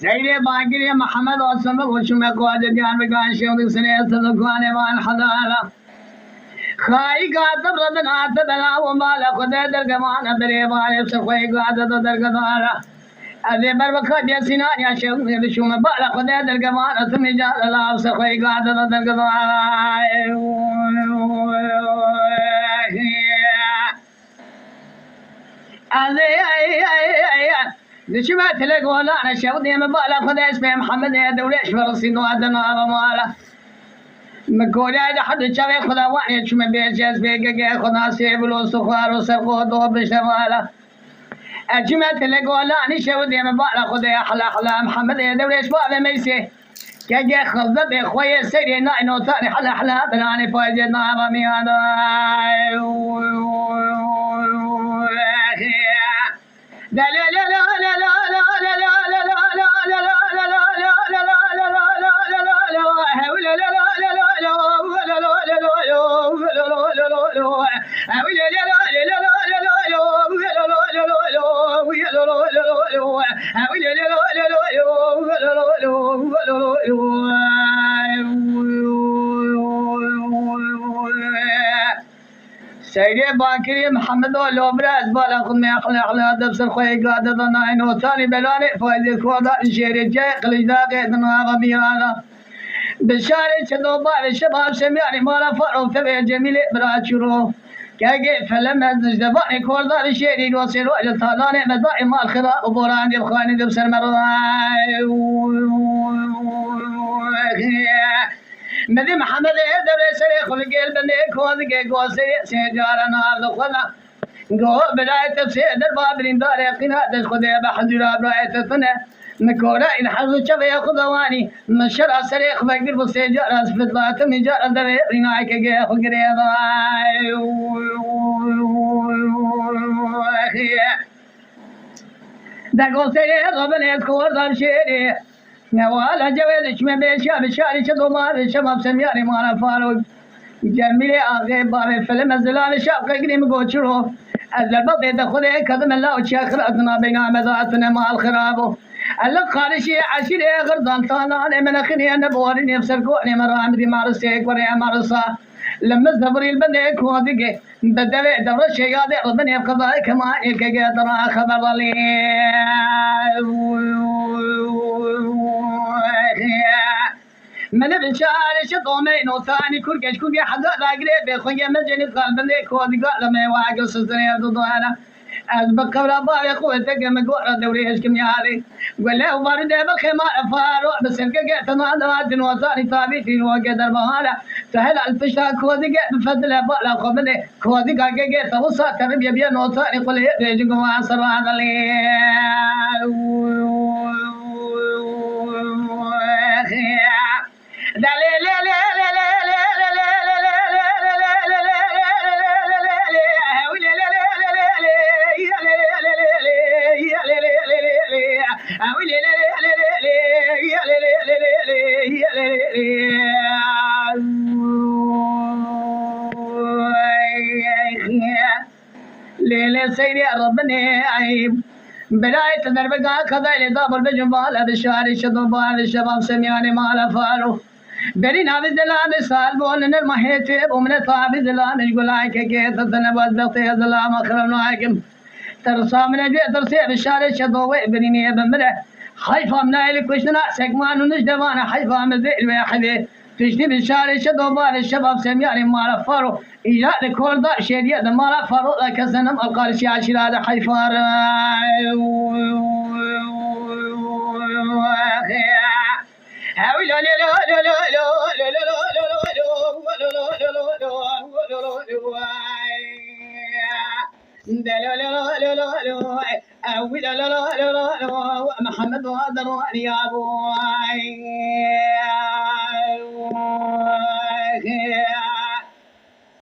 سيدي باقي محمد وسلم وشم قاد ديان بقان شيخ سنه صدقان وان حضاله خاي قاد ربنا تبلا وما لا خد درقمان دري باي سخوي قاد درقداله أذي بربك يا سنان يا شيخ شم بالا خد درقمان ثم جال لا سخوي قاد درقداله نشمت لك ولا انا شوقي مبالغ خذ اسمي محمد يا دوليش فرصي وادنا ماله مقول يا حد شوي خذ واني شم بيجاز بيجا خذ سيب لو سخار وسرقو دو بشماله اجمت لك ولا انا شوقي مبالغ خذ يا حلا محمد يا دوليش بابا ميسي كجا خذ بخويا سيدي ناينو ثاني حلا بناني فاجنا رمي هذا لا لا لا لا لا لا لا لا لا لا سيدي باكري محمد ولو براز بالا خدمي اخلاق دبسر خوي قاده ضناين وثاني بلاني فايز كودا شيري جاي قلج داقي دنا بيانا بشاري شدو بار الشباب سمياني مالا فرو تبي جميل براشرو كاجي فلما زدباني كوردا شيري وصير وجه طالاني مدائي مال خرا وبوران يبخاني دبسر مراي مدي محمد يدر سري خلق البني كوزي قوسي سيجارنا دخلا قو بداية تفسير دربا بريندار يقينا دش خذي بحجرا براية ثنا مكورا إن حظ شفي خذواني مشرا سري خبقر بسيجارة سفتلات مجارة دري رينايك جي خقريضا دقو سري غبني كور دار شيري نوالا جويد شمي بيشا بشاري شدو مار شباب سمياري مانا فاروق جميلي آغي بابي فيلم الزلال شاب قريم قوشرو الزربطي دخولي كذم الله وشاخر أثنى بينا مذاتنا مع الخرابو اللق خارشي عشيري غرضان طالاني من أخيني نبوري نفسر كوني مرامدي مارسيك وريا مارسا لما الزبري البنيك وادقي بدأ دور الشيادي ربني بقضاء كما يلقى درا خبر لي من بشار شطومين وثاني كركش كوكي حدا راقري بخويا مجني قلب ليك وادقا لما يواقع سسري ضدوانا أسبق قبل أباري قوتك مقورة دوريش كميالي ولا وبارد بالخمار فاروق بس الكاكا تنادات وثاني ثابتين وقدر بهالا سهل الفشا كوذي بفضل أبالا خبني كوذي كاكا توصى تربية بيان وثاني قل يجيكم وعصر هذا لي لا لا لا لا لا ليلة سيدي ربني عيب بداية دربقا كذا لضاب البجمال بالشاري شضبان الشباب سمياني مالا فالو برينا بالزلام سالبون المحيتب ومن طاب الزلام يقول عيك كيف تنبوز بغطي الزلام أخرون عيكم ترصى من البيت ترصي بالشاري شضوي بريني بمره حيفا من عيلك وشنا سكمان ونجدوانا حيفا من ذي الوحدي تشتي بالشاري شضوبان الشباب سمياني مالا فالو إيجاد كل ضاء شديد مالا فالو ذاك سنم القارشي عشر هذا حيفا محمد هذا يا ابوي